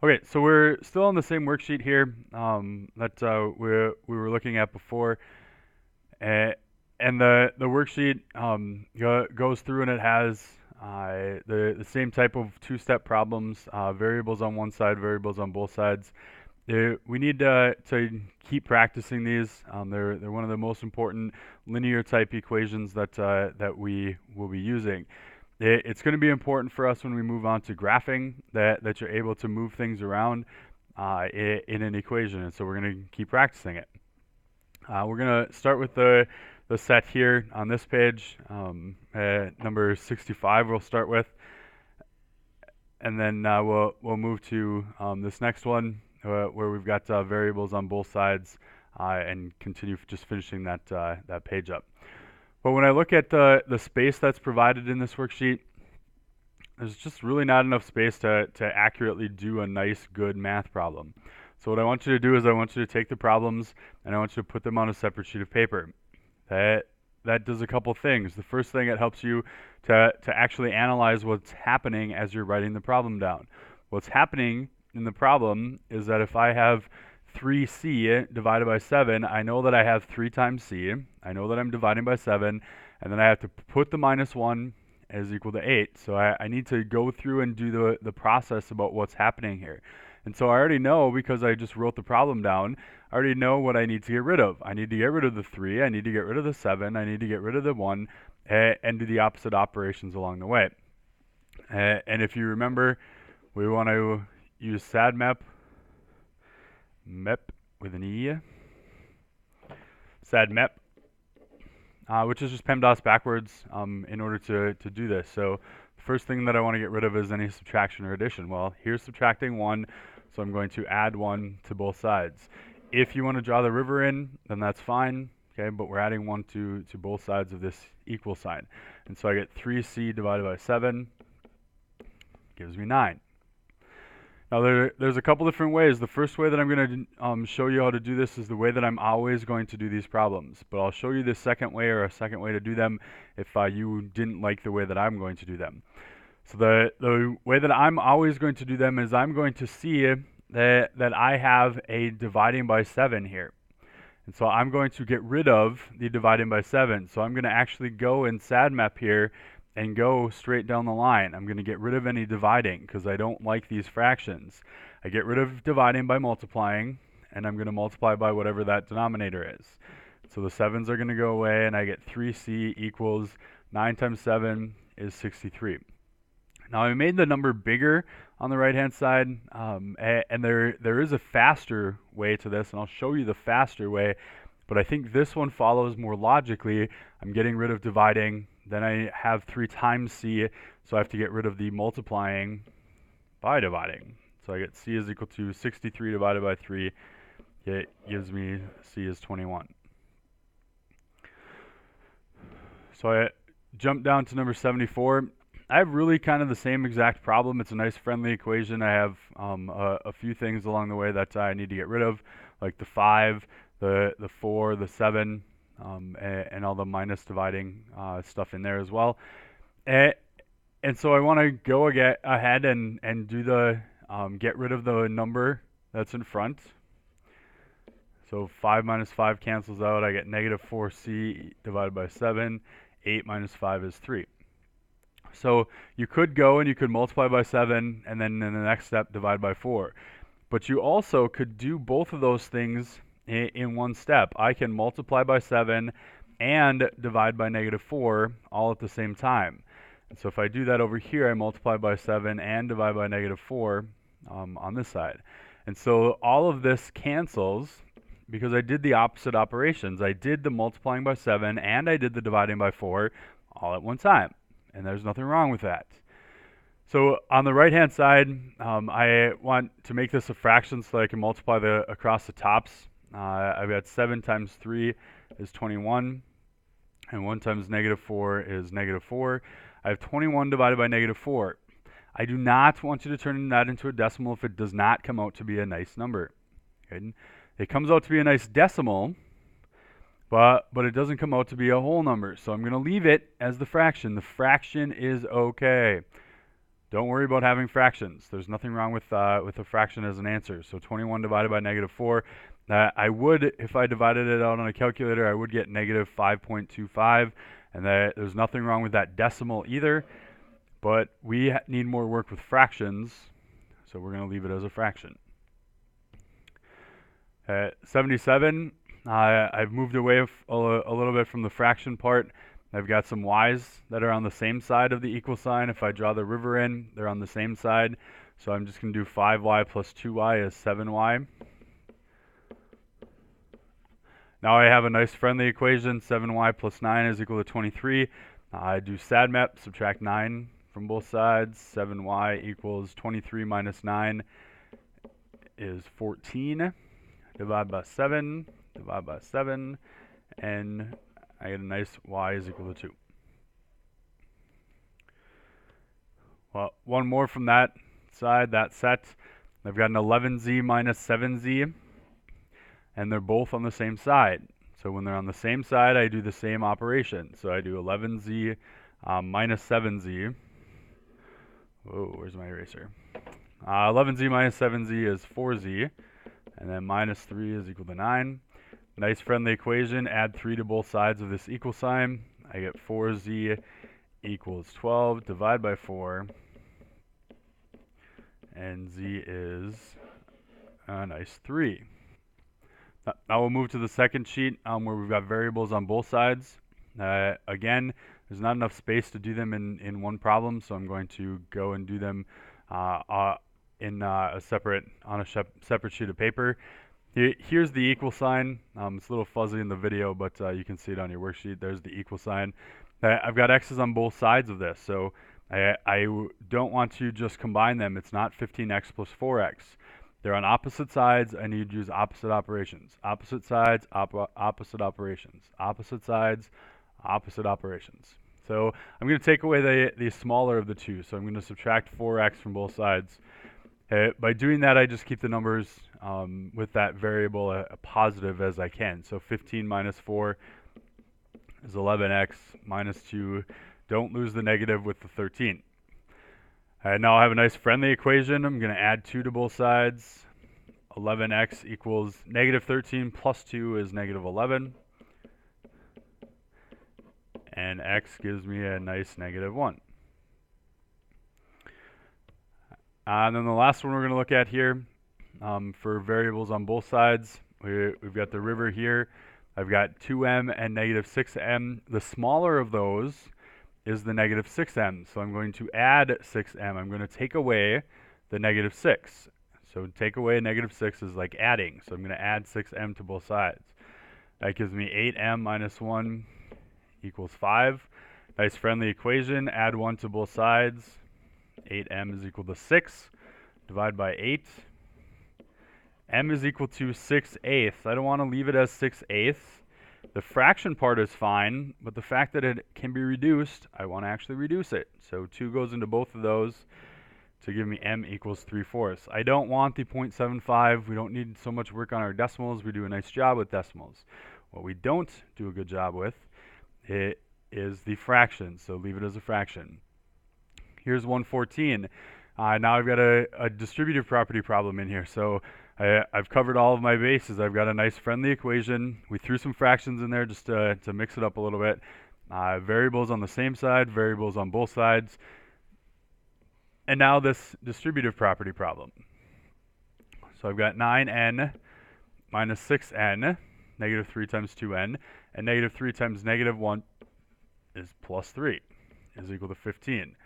Okay, so we're still on the same worksheet here that we were looking at before, uh, and the worksheet goes through and it has the same type of two-step problems, variables on one side, variables on both sides. We need to keep practicing these. They're one of the most important linear type equations that we will be using. It's going to be important for us when we move on to graphing that you're able to move things around in an equation, and so we're going to keep practicing it. We're going to start with the set here on this page, number 65 we'll start with, and then we'll move to this next one where we've got variables on both sides and continue just finishing that page up. But when I look at the space that's provided in this worksheet, there's just really not enough space to accurately do a nice, good math problem. So what I want you to do is I want you to take the problems and I want you to put them on a separate sheet of paper. That does a couple things. The first thing, it helps you to actually analyze what's happening as you're writing the problem down. What's happening in the problem is that if I have 3c divided by 7, I know that I have 3 times c. I know that I'm dividing by 7, and then I have to put the minus 1 is equal to 8. So I need to go through and do the process about what's happening here. And so I already know, because I just wrote the problem down, I already know what I need to get rid of. I need to get rid of the 3, I need to get rid of the 7, I need to get rid of the 1, and do the opposite operations along the way. And if you remember, we want to use SADMAP, MEP with an E, SADMEP, which is just PEMDAS backwards in order to do this. So the first thing that I want to get rid of is any subtraction or addition. Well, here's subtracting 1, so I'm going to add 1 to both sides. If you want to draw the river in, then that's fine, okay, but we're adding 1 to both sides of this equal sign. And so I get 3c divided by 7 gives me 9. Now there's a couple different ways. The first way that I'm going to show you how to do this is the way that I'm always going to do these problems. But I'll show you the second way, or a second way to do them, if you didn't like the way that I'm going to do them. So the way that I'm always going to do them is I'm going to see that I have a dividing by 7 here. And so I'm going to get rid of the dividing by 7. So I'm going to actually go in SADMAP here and go straight down the line. I'm going to get rid of any dividing because I don't like these fractions. I get rid of dividing by multiplying, and I'm going to multiply by whatever that denominator is. So the 7s are going to go away, and I get 3c equals 9 times 7 is 63. Now I made the number bigger on the right hand side, and there is a faster way to this, and I'll show you the faster way, but I think this one follows more logically. I'm getting rid of dividing, then I have 3 times c, so I have to get rid of the multiplying by dividing. So I get c is equal to 63 divided by 3. It gives me c is 21. So I jump down to number 74. I have really kind of the same exact problem. It's a nice friendly equation. I have a few things along the way that I need to get rid of, like the 5, the 4, the 7, and all the minus dividing stuff in there as well. And so I want to go ahead and do the get rid of the number that's in front. So 5 minus 5 cancels out. I get negative 4c divided by 7. 8 minus 5 is 3. So you could go and you could multiply by 7 and then in the next step divide by 4. But you also could do both of those things in one step. I can multiply by 7 and divide by negative 4 all at the same time. And so if I do that over here, I multiply by 7 and divide by negative 4 on this side. And so all of this cancels because I did the opposite operations. I did the multiplying by 7 and I did the dividing by 4 all at one time. And there's nothing wrong with that. So on the right hand side, I want to make this a fraction so that I can multiply across the tops. I've got 7 times 3 is 21, and 1 times negative 4 is negative 4. I have 21 divided by negative 4. I do not want you to turn that into a decimal if it does not come out to be a nice number. Okay? It comes out to be a nice decimal, but it doesn't come out to be a whole number. So I'm going to leave it as the fraction. The fraction is okay. Don't worry about having fractions. There's nothing wrong with a fraction as an answer. So 21 divided by negative 4. I would, if I divided it out on a calculator, I would get negative 5.25. And there's nothing wrong with that decimal either. But we need more work with fractions, so we're going to leave it as a fraction. 77, I've moved away a little bit from the fraction part. I've got some y's that are on the same side of the equal sign. If I draw the river in, they're on the same side. So I'm just going to do 5y plus 2y is 7y. Now I have a nice friendly equation. 7y plus 9 is equal to 23. I do SADMAP, subtract 9 from both sides. 7y equals 23 minus 9 is 14. Divide by 7, and I get a nice y is equal to 2. Well, one more from that side, that set. I've got an 11z minus 7z, and they're both on the same side. So when they're on the same side, I do the same operation. So I do 11z minus 7z. Whoa, where's my eraser? 11z minus 7z is 4z, and then minus 3 is equal to 9. Nice friendly equation, add 3 to both sides of this equal sign. I get 4z equals 12, divide by 4, and z is a nice 3. Now we'll move to the second sheet where we've got variables on both sides. Again, there's not enough space to do them in one problem, so I'm going to go and do them on a separate sheet of paper. Here's the equal sign. It's a little fuzzy in the video, but you can see it on your worksheet. There's the equal sign. I've got x's on both sides of this, so I don't want to just combine them. It's not 15x plus 4x. They're on opposite sides. I need to use opposite operations. Opposite sides, opposite operations. Opposite sides, opposite operations. So I'm going to take away the smaller of the two. So I'm going to subtract 4x from both sides. By doing that, I just keep the numbers with that variable a positive as I can. So 15 minus 4 is 11x minus 2. Don't lose the negative with the 13. Now I have a nice friendly equation. I'm going to add 2 to both sides. 11x equals negative 13 plus 2 is negative 11. And x gives me a nice negative 1. And then the last one we're going to look at here for variables on both sides, we've got the river here. I've got 2m and negative 6m. The smaller of those is the negative 6m. So I'm going to add 6m. I'm going to take away the negative 6. So take away a negative 6 is like adding. So I'm going to add 6m to both sides. That gives me 8m minus 1 equals 5. Nice friendly equation. Add 1 to both sides. 8m is equal to 6. Divide by 8. M is equal to 6/8. I don't want to leave it as 6/8. The fraction part is fine, but the fact that it can be reduced, I want to actually reduce it. So 2 goes into both of those to give me m equals 3/4. I don't want the 0.75. We don't need so much work on our decimals. We do a nice job with decimals. What we don't do a good job with it is the fraction, so leave it as a fraction. Here's 114. Now I've got a distributive property problem in here. So I've covered all of my bases. I've got a nice friendly equation. We threw some fractions in there just to mix it up a little bit. Variables on the same side, variables on both sides. And now this distributive property problem. So I've got 9n minus 6n, negative 3 times 2n, and negative 3 times negative 1 is plus 3, is equal to 15.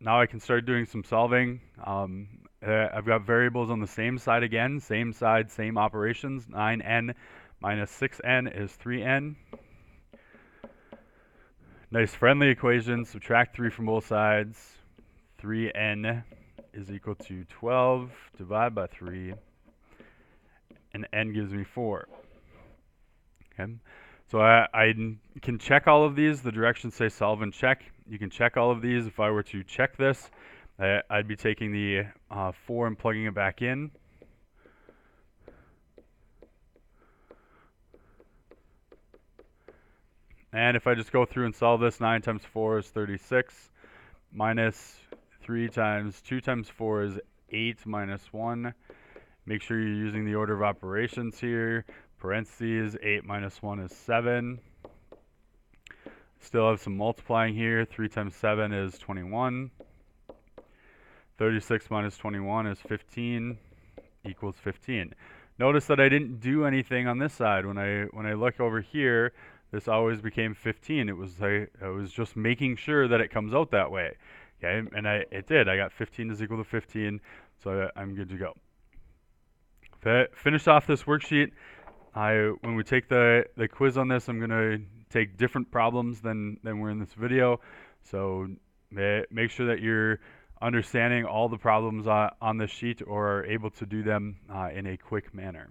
Now I can start doing some solving. I've got variables on the same side again, same side, same operations. 9n minus 6n is 3n. Nice friendly equation. Subtract 3 from both sides. 3n is equal to 12. Divide by 3. And n gives me 4. Okay. So I can check all of these. The directions say solve and check. You can check all of these. If I were to check this, I'd be taking the 4 and plugging it back in. And if I just go through and solve this, 9 times 4 is 36, minus 3 times 2 times 4 is 8 minus 1. Make sure you're using the order of operations here. Parentheses, 8 minus 1 is 7. Still have some multiplying here. 3 times 7 is 21. 36 minus 21 is 15, equals 15. Notice that I didn't do anything on this side. When I look over here, this always became 15. I was just making sure that it comes out that way. Okay, and it did. I got 15 is equal to 15, so I'm good to go. Finish off this worksheet. When we take the quiz on this, I'm going to take different problems than were in this video. So make sure that you're understanding all the problems on this sheet or are able to do them in a quick manner.